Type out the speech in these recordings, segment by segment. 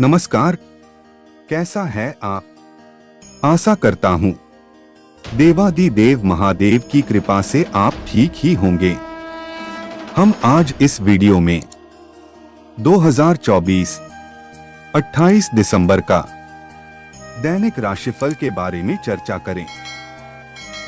नमस्कार, कैसा है आप? आशा करता हूँ देवादिदेव महादेव की कृपा से आप ठीक ही होंगे। हम आज इस वीडियो में 2024 28 दिसंबर का दैनिक राशिफल के बारे में चर्चा करें।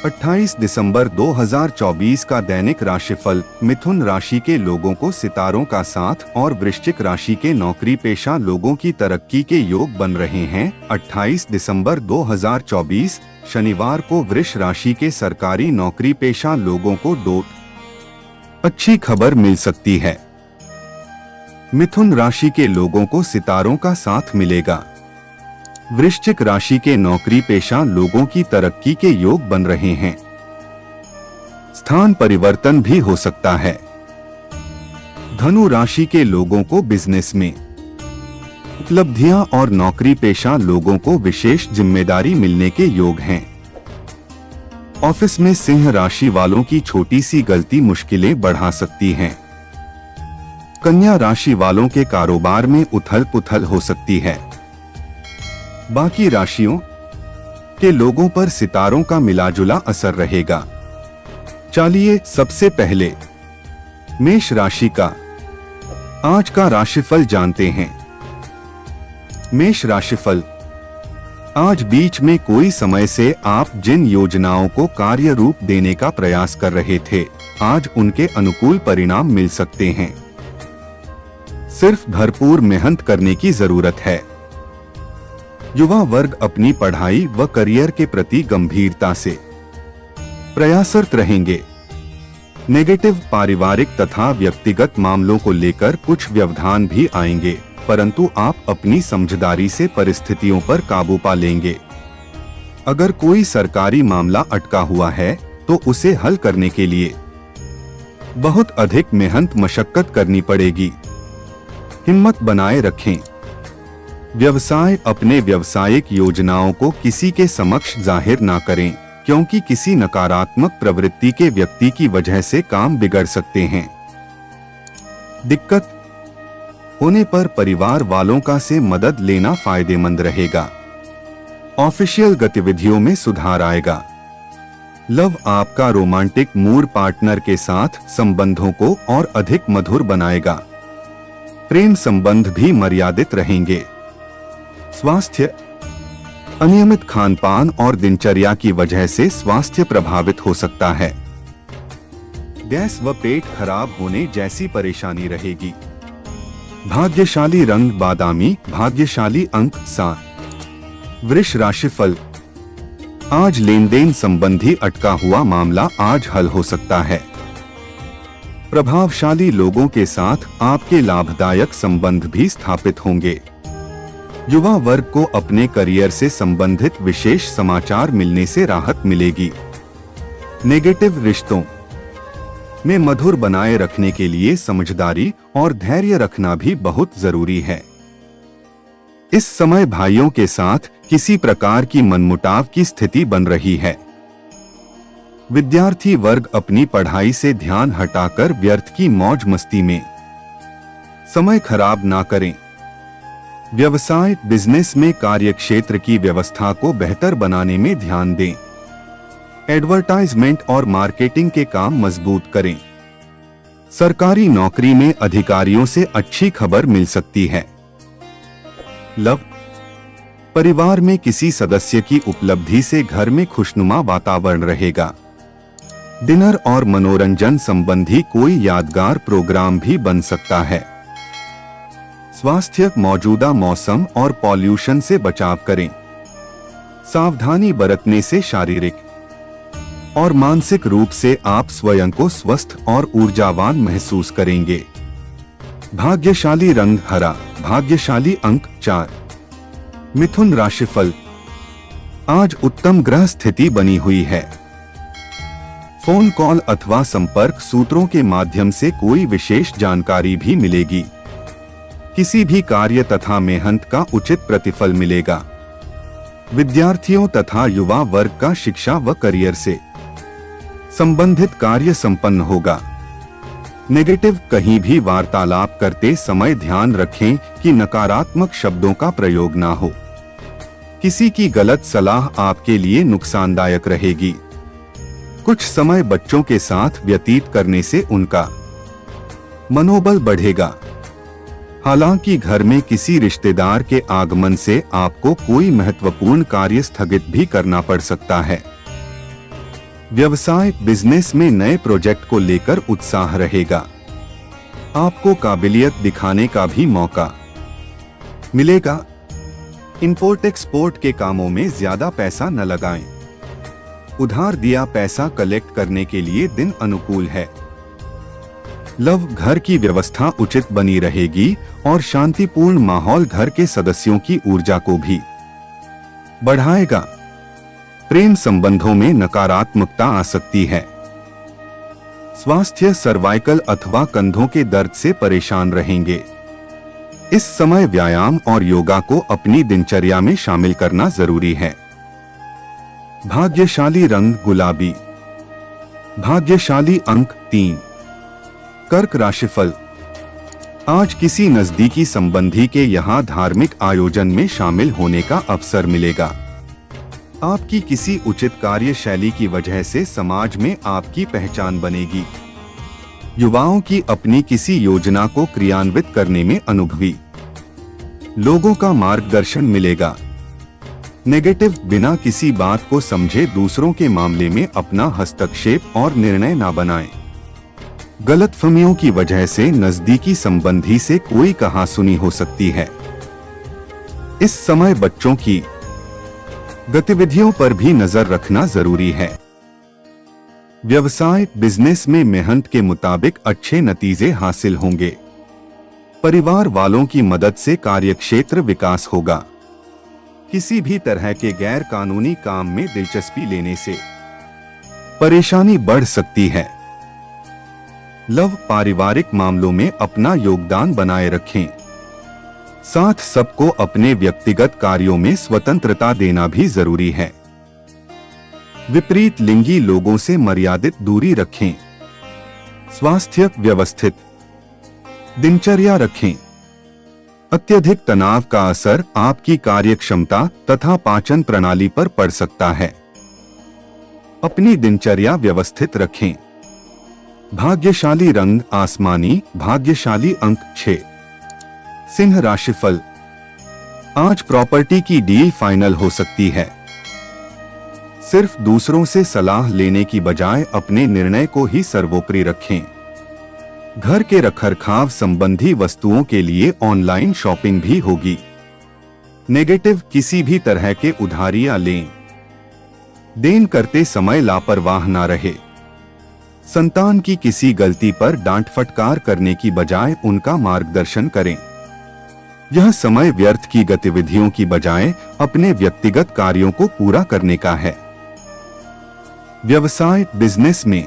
28 दिसंबर 2024 का दैनिक राशिफल मिथुन राशि के लोगों को सितारों का साथ और वृश्चिक राशि के नौकरी पेशा लोगों की तरक्की के योग बन रहे हैं। 28 दिसंबर 2024 शनिवार को वृष राशि के सरकारी नौकरी पेशा लोगों को दो अच्छी खबर मिल सकती है। मिथुन राशि के लोगों को सितारों का साथ मिलेगा। वृश्चिक राशि के नौकरी पेशा लोगों की तरक्की के योग बन रहे हैं। स्थान परिवर्तन भी हो सकता है। धनु राशि के लोगों को बिजनेस में उपलब्धियां और नौकरी पेशा लोगों को विशेष जिम्मेदारी मिलने के योग हैं। ऑफिस में सिंह राशि वालों की छोटी सी गलती मुश्किलें बढ़ा सकती हैं। कन्या राशि वालों के कारोबार में उथल पुथल हो सकती है। बाकी राशियों के लोगों पर सितारों का मिलाजुला असर रहेगा। चलिए सबसे पहले मेष राशि का आज का राशिफल जानते हैं। मेष राशिफल, आज बीच में कोई समय से आप जिन योजनाओं को कार्य रूप देने का प्रयास कर रहे थे, आज उनके अनुकूल परिणाम मिल सकते हैं। सिर्फ भरपूर मेहनत करने की जरूरत है। युवा वर्ग अपनी पढ़ाई व करियर के प्रति गंभीरता से प्रयासरत रहेंगे। नेगेटिव पारिवारिक तथा व्यक्तिगत मामलों को लेकर कुछ व्यवधान भी आएंगे, परंतु आप अपनी समझदारी से परिस्थितियों पर काबू पा लेंगे। अगर कोई सरकारी मामला अटका हुआ है तो उसे हल करने के लिए बहुत अधिक मेहनत मशक्कत करनी पड़ेगी। हिम्मत बनाए रखें। व्यवसाय, अपने व्यवसायिक योजनाओं को किसी के समक्ष जाहिर ना करें, क्योंकि किसी नकारात्मक प्रवृत्ति के व्यक्ति की वजह से काम बिगड़ सकते हैं। दिक्कत होने पर परिवार वालों का से मदद लेना फायदेमंद रहेगा। ऑफिशियल गतिविधियों में सुधार आएगा। लव, आपका रोमांटिक मूड पार्टनर के साथ संबंधों को और अधिक मधुर बनाएगा। प्रेम संबंध भी मर्यादित रहेंगे। स्वास्थ्य, अनियमित खानपान और दिनचर्या की वजह से स्वास्थ्य प्रभावित हो सकता है। गैस व पेट खराब होने जैसी परेशानी रहेगी। भाग्यशाली रंग बादामी, भाग्यशाली अंक 7। वृष राशिफल, आज लेन देन संबंधी अटका हुआ मामला आज हल हो सकता है। प्रभावशाली लोगों के साथ आपके लाभदायक संबंध भी स्थापित होंगे। युवा वर्ग को अपने करियर से संबंधित विशेष समाचार मिलने से राहत मिलेगी। नेगेटिव रिश्तों में मधुर बनाए रखने के लिए समझदारी और धैर्य रखना भी बहुत जरूरी है। इस समय भाइयों के साथ किसी प्रकार की मनमुटाव की स्थिति बन रही है। विद्यार्थी वर्ग अपनी पढ़ाई से ध्यान हटाकर व्यर्थ की मौज मस्ती में समय खराब ना करें। व्यवसाय, बिजनेस में कार्यक्षेत्र की व्यवस्था को बेहतर बनाने में ध्यान दें। एडवर्टाइजमेंट और मार्केटिंग के काम मजबूत करें। सरकारी नौकरी में अधिकारियों से अच्छी खबर मिल सकती है। लव, परिवार में किसी सदस्य की उपलब्धि से घर में खुशनुमा वातावरण रहेगा। डिनर और मनोरंजन संबंधी कोई यादगार प्रोग्राम भी बन सकता है। स्वास्थ्य, मौजूदा मौसम और पॉल्यूशन से बचाव करें। सावधानी बरतने से शारीरिक और मानसिक रूप से आप स्वयं को स्वस्थ और ऊर्जावान महसूस करेंगे। भाग्यशाली रंग हरा, भाग्यशाली अंक 4। मिथुन राशिफल, आज उत्तम ग्रह स्थिति बनी हुई है। फोन कॉल अथवा संपर्क सूत्रों के माध्यम से कोई विशेष जानकारी भी मिलेगी। किसी भी कार्य तथा मेहनत का उचित प्रतिफल मिलेगा। विद्यार्थियों तथा युवा वर्ग का शिक्षा व करियर से संबंधित कार्य संपन्न होगा। नेगेटिव, कहीं भी वार्तालाप करते समय ध्यान रखें कि नकारात्मक शब्दों का प्रयोग ना हो। किसी की गलत सलाह आपके लिए नुकसानदायक रहेगी। कुछ समय बच्चों के साथ व्यतीत करने से उनका मनोबल बढ़ेगा। हालांकि घर में किसी रिश्तेदार के आगमन से आपको कोई महत्वपूर्ण कार्य स्थगित भी करना पड़ सकता है। व्यवसाय बिजनेस में नए प्रोजेक्ट को लेकर उत्साह रहेगा। आपको काबिलियत दिखाने का भी मौका मिलेगा। इंपोर्ट एक्सपोर्ट के कामों में ज्यादा पैसा न लगाएं। उधार दिया पैसा कलेक्ट करने के लिए दिन अनुकूल है। लव, घर की व्यवस्था उचित बनी रहेगी और शांतिपूर्ण माहौल घर के सदस्यों की ऊर्जा को भी बढ़ाएगा। प्रेम संबंधों में नकारात्मकता आ सकती है। स्वास्थ्य, सर्वाइकल अथवा कंधों के दर्द से परेशान रहेंगे। इस समय व्यायाम और योगा को अपनी दिनचर्या में शामिल करना जरूरी है। भाग्यशाली रंग गुलाबी। भाग्यशाली अंक 3। कर्क राशिफल। आज किसी नजदीकी संबंधी के यहाँ धार्मिक आयोजन में शामिल होने का अवसर मिलेगा। आपकी किसी उचित कार्यशैली की वजह से समाज में आपकी पहचान बनेगी। युवाओं की अपनी किसी योजना को क्रियान्वित करने में अनुभवी लोगों का मार्गदर्शन मिलेगा। नेगेटिव, बिना किसी बात को समझे दूसरों के मामले में अपना हस्तक्षेप और निर्णय ना बनाएं। गलतफहमियों की वजह से नजदीकी संबंधी से कोई कहासुनी हो सकती है। इस समय बच्चों की गतिविधियों पर भी नजर रखना जरूरी है। व्यवसाय बिजनेस में मेहनत के मुताबिक अच्छे नतीजे हासिल होंगे। परिवार वालों की मदद से कार्यक्षेत्र विकास होगा। किसी भी तरह के गैर कानूनी काम में दिलचस्पी लेने से परेशानी बढ़ सकती है। लव, पारिवारिक मामलों में अपना योगदान बनाए रखें। साथ सबको अपने व्यक्तिगत कार्यों में स्वतंत्रता देना भी जरूरी है। विपरीत लिंगी लोगों से मर्यादित दूरी रखें। स्वास्थ्य व्यवस्थित दिनचर्या रखें। अत्यधिक तनाव का असर आपकी कार्यक्षमता तथा पाचन प्रणाली पर पड़ सकता है। अपनी दिनचर्या व्यवस्थित रखें। भाग्यशाली रंग आसमानी। भाग्यशाली अंक 6। सिंह राशिफल। आज प्रॉपर्टी की डील फाइनल हो सकती है। सिर्फ दूसरों से सलाह लेने की बजाय अपने निर्णय को ही सर्वोपरि रखें। घर के रखरखाव संबंधी वस्तुओं के लिए ऑनलाइन शॉपिंग भी होगी। नेगेटिव, किसी भी तरह के उधारियां लें देन करते समय लापरवाह ना रहे। संतान की किसी गलती पर डांट फटकार करने की बजाय उनका मार्गदर्शन करें। यह समय व्यर्थ की गतिविधियों की बजाय अपने व्यक्तिगत कार्यों को पूरा करने का है। व्यवसाय बिजनेस में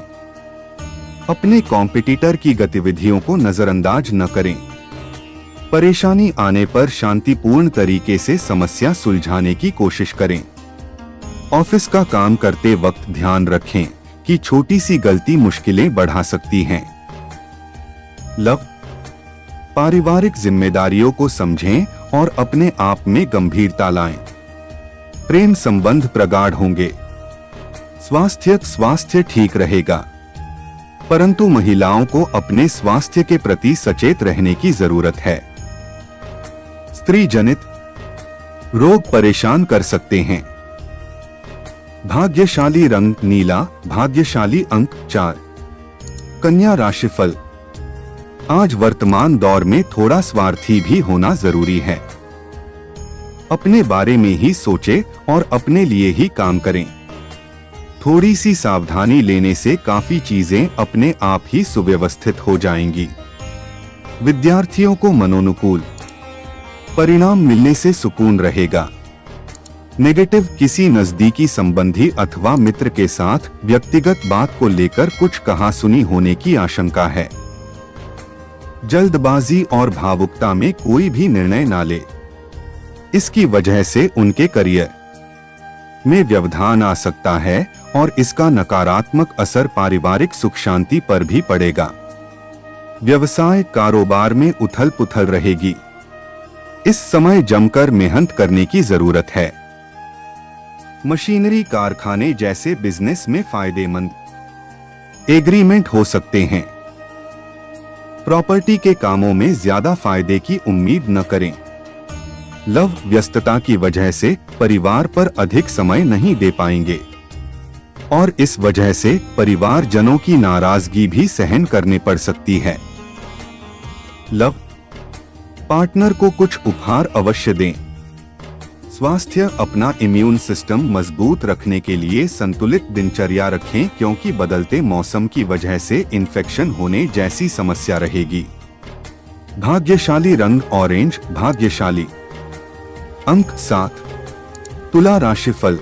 अपने कॉम्पिटिटर की गतिविधियों को नजरअंदाज न करें। परेशानी आने पर शांतिपूर्ण तरीके से समस्या सुलझाने की कोशिश करें। ऑफिस का काम करते वक्त ध्यान रखें कि छोटी सी गलती मुश्किलें बढ़ा सकती हैं। लव, पारिवारिक जिम्मेदारियों को समझें और अपने आप में गंभीरता लाएं। प्रेम संबंध प्रगाढ़ होंगे। स्वास्थ्य ठीक रहेगा, परंतु महिलाओं को अपने स्वास्थ्य के प्रति सचेत रहने की जरूरत है। स्त्री जनित रोग परेशान कर सकते हैं। भाग्यशाली रंग नीला। भाग्यशाली अंक 4। कन्या राशिफल। आज वर्तमान दौर में थोड़ा स्वार्थी भी होना जरूरी है। अपने बारे में ही सोचें और अपने लिए ही काम करें। थोड़ी सी सावधानी लेने से काफी चीजें अपने आप ही सुव्यवस्थित हो जाएंगी। विद्यार्थियों को मनोनुकूल परिणाम मिलने से सुकून रहेगा। नेगेटिव, किसी नजदीकी संबंधी अथवा मित्र के साथ व्यक्तिगत बात को लेकर कुछ कहासुनी होने की आशंका है। जल्दबाजी और भावुकता में कोई भी निर्णय ना ले। इसकी वजह से उनके करियर में व्यवधान आ सकता है और इसका नकारात्मक असर पारिवारिक सुख शांति पर भी पड़ेगा। व्यवसाय कारोबार में उथल पुथल रहेगी। इस समय जमकर मेहनत करने की जरूरत है। मशीनरी कारखाने जैसे बिजनेस में फायदेमंद एग्रीमेंट हो सकते हैं। प्रॉपर्टी के कामों में ज्यादा फायदे की उम्मीद न करें। लव व्यस्तता की वजह से परिवार पर अधिक समय नहीं दे पाएंगे और इस वजह से परिवारजनों की नाराजगी भी सहन करने पड़ सकती है। लव पार्टनर को कुछ उपहार अवश्य दें। स्वास्थ्य अपना इम्यून सिस्टम मजबूत रखने के लिए संतुलित दिनचर्या रखें, क्योंकि बदलते मौसम की वजह से इन्फेक्शन होने जैसी समस्या रहेगी। भाग्यशाली रंग ऑरेंज, भाग्यशाली अंक 7। तुला राशिफल।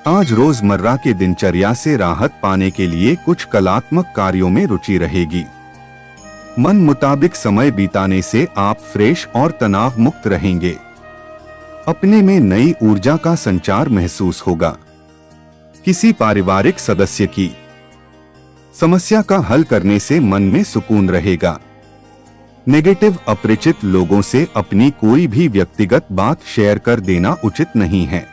आज रोजमर्रा के दिनचर्या से राहत पाने के लिए कुछ कलात्मक कार्यों में रुचि रहेगी। मन मुताबिक समय बिताने से आप फ्रेश और तनाव मुक्त रहेंगे। अपने में नई ऊर्जा का संचार महसूस होगा। किसी पारिवारिक सदस्य की समस्या का हल करने से मन में सुकून रहेगा। नेगेटिव अपरिचित लोगों से अपनी कोई भी व्यक्तिगत बात शेयर कर देना उचित नहीं है।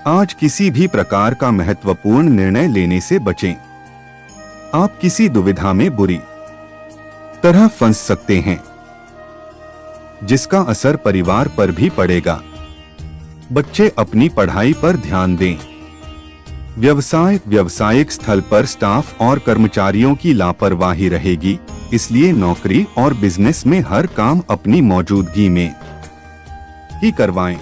आज किसी भी प्रकार का महत्वपूर्ण निर्णय लेने से बचें। आप किसी दुविधा में बुरी तरह फंस सकते हैं, जिसका असर परिवार पर भी पड़ेगा। बच्चे अपनी पढ़ाई पर ध्यान दें। व्यावसायिक स्थल पर स्टाफ और कर्मचारियों की लापरवाही रहेगी, इसलिए नौकरी और बिजनेस में हर काम अपनी मौजूदगी में ही करवाएं।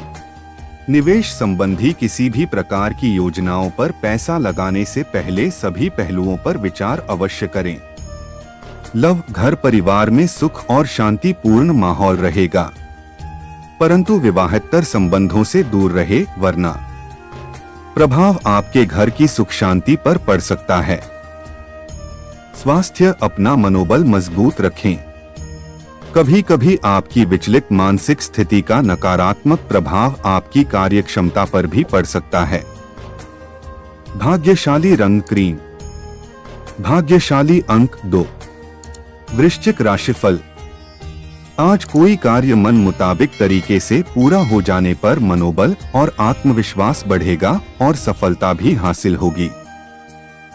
निवेश संबंधी किसी भी प्रकार की योजनाओं पर पैसा लगाने से पहले सभी पहलुओं पर विचार अवश्य करें। लव घर परिवार में सुख और शांतिपूर्ण माहौल रहेगा, परंतु विवाहेतर संबंधों से दूर रहे, वरना प्रभाव आपके घर की सुख शांति पर पड़ सकता है। स्वास्थ्य अपना मनोबल मजबूत रखें। कभी कभी आपकी विचलित मानसिक स्थिति का नकारात्मक प्रभाव आपकी कार्यक्षमता पर भी पड़ सकता है। भाग्यशाली रंग क्रीम, भाग्यशाली अंक 2। वृश्चिक राशिफल। आज कोई कार्य मन मुताबिक तरीके से पूरा हो जाने पर मनोबल और आत्मविश्वास बढ़ेगा और सफलता भी हासिल होगी।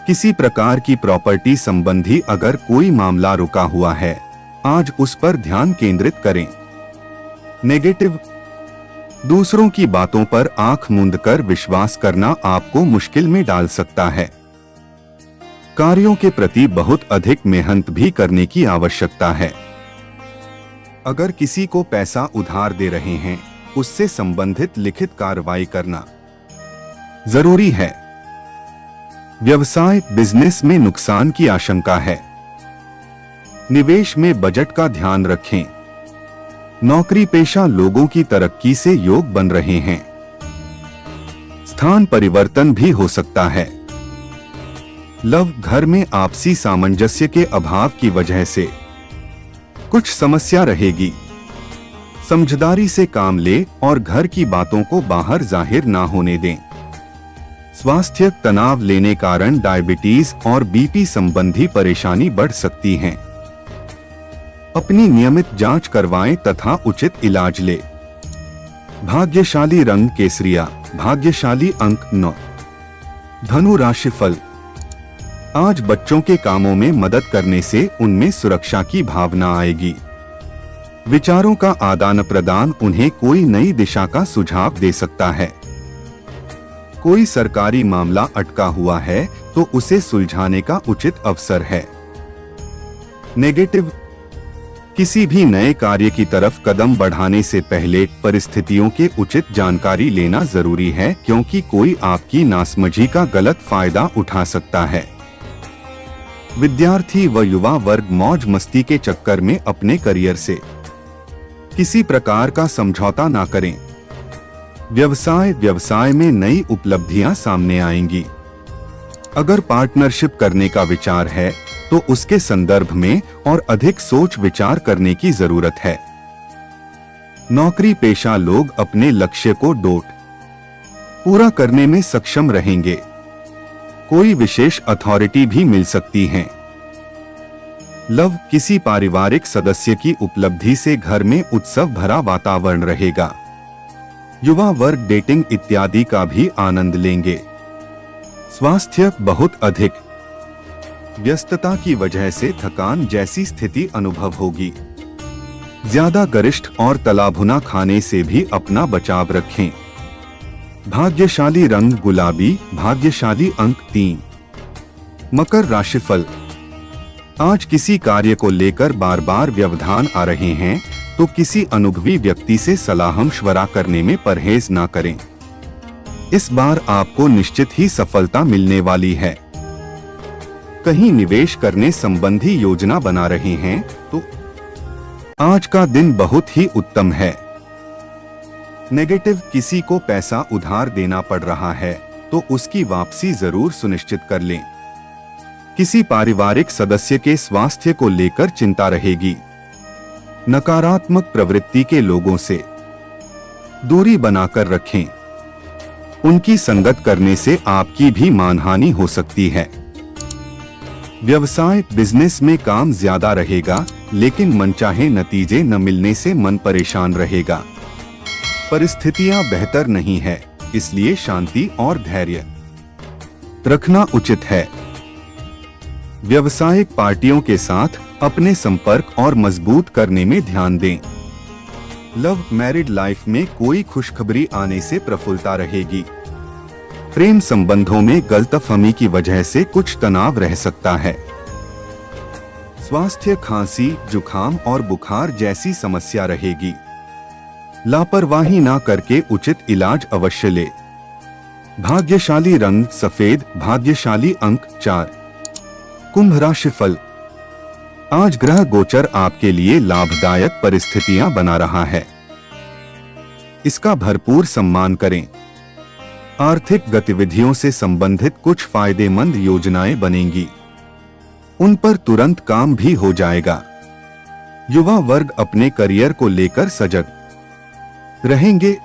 किसी प्रकार की प्रॉपर्टी संबंधी अगर कोई मामला रुका हुआ है, आज उस पर ध्यान केंद्रित करें। नेगेटिव दूसरों की बातों पर आंख मूंदकर विश्वास करना आपको मुश्किल में डाल सकता है। कार्यों के प्रति बहुत अधिक मेहनत भी करने की आवश्यकता है। अगर किसी को पैसा उधार दे रहे हैं, उससे संबंधित लिखित कार्रवाई करना जरूरी है। व्यवसाय बिजनेस में नुकसान की आशंका है। निवेश में बजट का ध्यान रखें। नौकरी पेशा लोगों की तरक्की से योग बन रहे हैं। स्थान परिवर्तन भी हो सकता है। लव घर में आपसी सामंजस्य के अभाव की वजह से कुछ समस्या रहेगी। समझदारी से काम ले और घर की बातों को बाहर जाहिर ना होने दें। स्वास्थ्य तनाव लेने कारण डायबिटीज और बीपी संबंधी परेशानी बढ़ सकती है। अपनी नियमित जांच करवाएं तथा उचित इलाज ले। भाग्यशाली रंग केसरिया, भाग्यशाली अंक 9। धनु राशिफल। आज बच्चों के कामों में मदद करने से उनमें सुरक्षा की भावना आएगी। विचारों का आदान प्रदान उन्हें कोई नई दिशा का सुझाव दे सकता है। कोई सरकारी मामला अटका हुआ है तो उसे सुलझाने का उचित अवसर है। नेगेटिव किसी भी नए कार्य की तरफ कदम बढ़ाने से पहले परिस्थितियों के उचित जानकारी लेना जरूरी है, क्योंकि कोई आपकी नासमझी का गलत फायदा उठा सकता है। विद्यार्थी व युवा वर्ग मौज मस्ती के चक्कर में अपने करियर से किसी प्रकार का समझौता ना करें। व्यवसाय में नई उपलब्धियां सामने आएंगी। अगर पार्टनरशिप करने का विचार है तो उसके संदर्भ में और अधिक सोच विचार करने की जरूरत है। नौकरी पेशा लोग अपने लक्ष्य को पूरा करने में सक्षम रहेंगे। कोई विशेष अथॉरिटी भी मिल सकती है। लव, किसी पारिवारिक सदस्य की उपलब्धि से घर में उत्सव भरा वातावरण रहेगा। युवा वर्ग डेटिंग इत्यादि का भी आनंद लेंगे। स्वास्थ्य, बहुत अधिक व्यस्तता की वजह से थकान जैसी स्थिति अनुभव होगी। ज्यादा गरिष्ठ और तला भुना खाने से भी अपना बचाव रखें। भाग्यशाली रंग गुलाबी, भाग्यशाली अंक 3। मकर राशिफल, आज किसी कार्य को लेकर बार बार व्यवधान आ रहे हैं, तो किसी अनुभवी व्यक्ति से सलाह मशवरा करने में परहेज ना करें। इस बार आपको निश्चित ही सफलता मिलने वाली है। कहीं निवेश करने संबंधी योजना बना रहे हैं तो आज का दिन बहुत ही उत्तम है। नेगेटिव, किसी को पैसा उधार देना पड़ रहा है तो उसकी वापसी जरूर सुनिश्चित कर लें। किसी पारिवारिक सदस्य के स्वास्थ्य को लेकर चिंता रहेगी। नकारात्मक प्रवृत्ति के लोगों से दूरी बनाकर रखें। उनकी संगत करने से आपकी भी मानहानि हो सकती है। व्यवसाय, बिजनेस में काम ज्यादा रहेगा, लेकिन मनचाहे नतीजे न मिलने से मन परेशान रहेगा। परिस्थितियां बेहतर नहीं है, इसलिए शांति और धैर्य रखना उचित है। व्यावसायिक पार्टियों के साथ अपने संपर्क और मजबूत करने में ध्यान दें। लव, मैरिड लाइफ में कोई खुशखबरी आने से प्रफुल्लता रहेगी। प्रेम संबंधों में गलतफहमी की वजह से कुछ तनाव रह सकता है। स्वास्थ्य, खांसी, जुखाम और बुखार जैसी समस्या रहेगी। लापरवाही ना करके उचित इलाज अवश्य ले। भाग्यशाली रंग सफेद, भाग्यशाली अंक 4। कुंभ राशिफल, आज ग्रह गोचर आपके लिए लाभदायक परिस्थितियां बना रहा है। इसका भरपूर सम्मान करें। आर्थिक गतिविधियों से संबंधित कुछ फायदेमंद योजनाएं बनेंगी। उन पर तुरंत काम भी हो जाएगा। युवा वर्ग अपने करियर को लेकर सजग रहेंगे।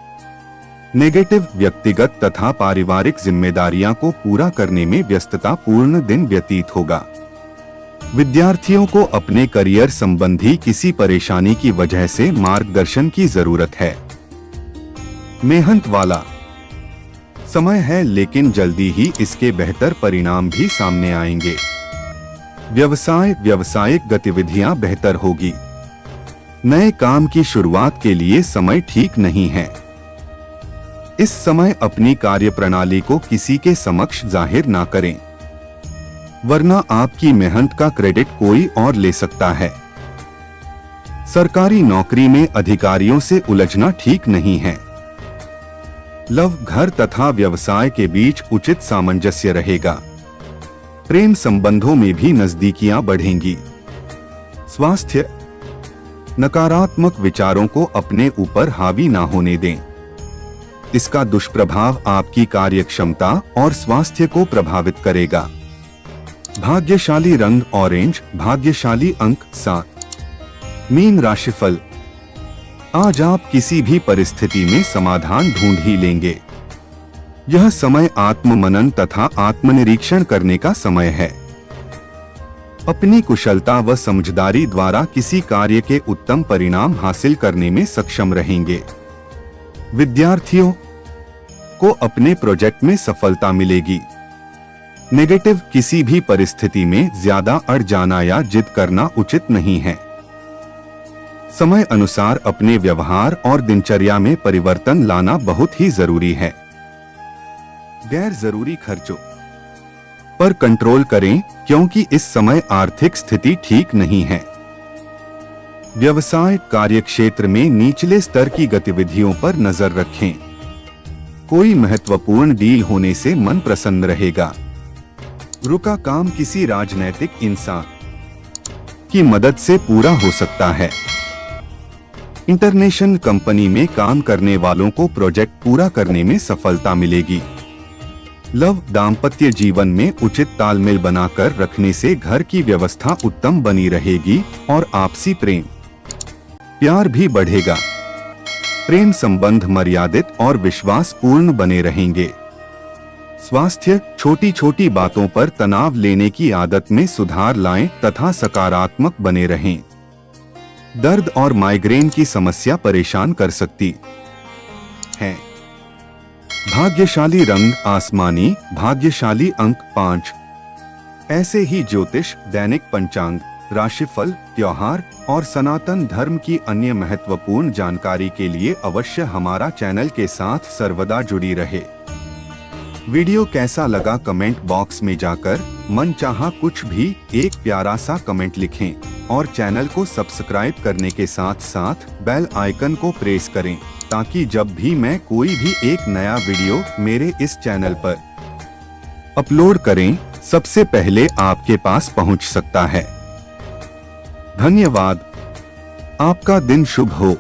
नेगेटिव, व्यक्तिगत तथा पारिवारिक जिम्मेदारियां को पूरा करने में व्यस्तता पूर्ण दिन व्यतीत होगा। विद्यार्थियों को अपने करियर संबंधी किसी परेशानी की वजह से मार्गदर्शन की जरूरत है। मेहनत वाला समय है, लेकिन जल्दी ही इसके बेहतर परिणाम भी सामने आएंगे। व्यवसाय, व्यावसायिक गतिविधियां बेहतर होगी। नए काम की शुरुआत के लिए समय ठीक नहीं है। इस समय अपनी कार्य प्रणाली को किसी के समक्ष जाहिर ना करें, वरना आपकी मेहनत का क्रेडिट कोई और ले सकता है। सरकारी नौकरी में अधिकारियों से उलझना ठीक नहीं है। लव, घर तथा व्यवसाय के बीच उचित सामंजस्य रहेगा। प्रेम संबंधों में भी नजदीकियां बढ़ेंगी। स्वास्थ्य, नकारात्मक विचारों को अपने ऊपर हावी ना होने दें। इसका दुष्प्रभाव आपकी कार्यक्षमता और स्वास्थ्य को प्रभावित करेगा। भाग्यशाली रंग ऑरेंज, भाग्यशाली अंक 7। मीन राशिफल, आज आप किसी भी परिस्थिति में समाधान ढूंढ ही लेंगे। यह समय आत्ममनन तथा आत्मनिरीक्षण करने का समय है। अपनी कुशलता व समझदारी द्वारा किसी कार्य के उत्तम परिणाम हासिल करने में सक्षम रहेंगे। विद्यार्थियों को अपने प्रोजेक्ट में सफलता मिलेगी। नेगेटिव, किसी भी परिस्थिति में ज्यादा अड़ जाना या जिद करना उचित नहीं है। समय अनुसार अपने व्यवहार और दिनचर्या में परिवर्तन लाना बहुत ही जरूरी है। गैर जरूरी खर्चों पर कंट्रोल करें, क्योंकि इस समय आर्थिक स्थिति ठीक नहीं है। व्यवसाय, कार्यक्षेत्र में निचले स्तर की गतिविधियों पर नजर रखें। कोई महत्वपूर्ण डील होने से मन प्रसन्न रहेगा। रुका काम किसी राजनैतिक इंसान की मदद से पूरा हो सकता है। इंटरनेशनल कंपनी में काम करने वालों को प्रोजेक्ट पूरा करने में सफलता मिलेगी। लव, दाम्पत्य जीवन में उचित तालमेल बनाकर रखने से घर की व्यवस्था उत्तम बनी रहेगी और आपसी प्यार भी बढ़ेगा। प्रेम संबंध मर्यादित और विश्वासपूर्ण बने रहेंगे। स्वास्थ्य, छोटी छोटी बातों पर तनाव लेने की आदत में सुधार लाएं तथा सकारात्मक बने रहें। दर्द और माइग्रेन की समस्या परेशान कर सकती है। भाग्यशाली रंग आसमानी, भाग्यशाली अंक 5। ऐसे ही ज्योतिष, दैनिक पंचांग, राशिफल, त्योहार और सनातन धर्म की अन्य महत्वपूर्ण जानकारी के लिए अवश्य हमारा चैनल के साथ सर्वदा जुड़ी रहे। वीडियो कैसा लगा कमेंट बॉक्स में जाकर मनचाहा कुछ भी एक प्यारा सा कमेंट लिखें और चैनल को सब्सक्राइब करने के साथ साथ बेल आइकन को प्रेस करें ताकि जब भी मैं कोई भी एक नया वीडियो मेरे इस चैनल पर अपलोड करें सबसे पहले आपके पास पहुंच सकता है। धन्यवाद। आपका दिन शुभ हो।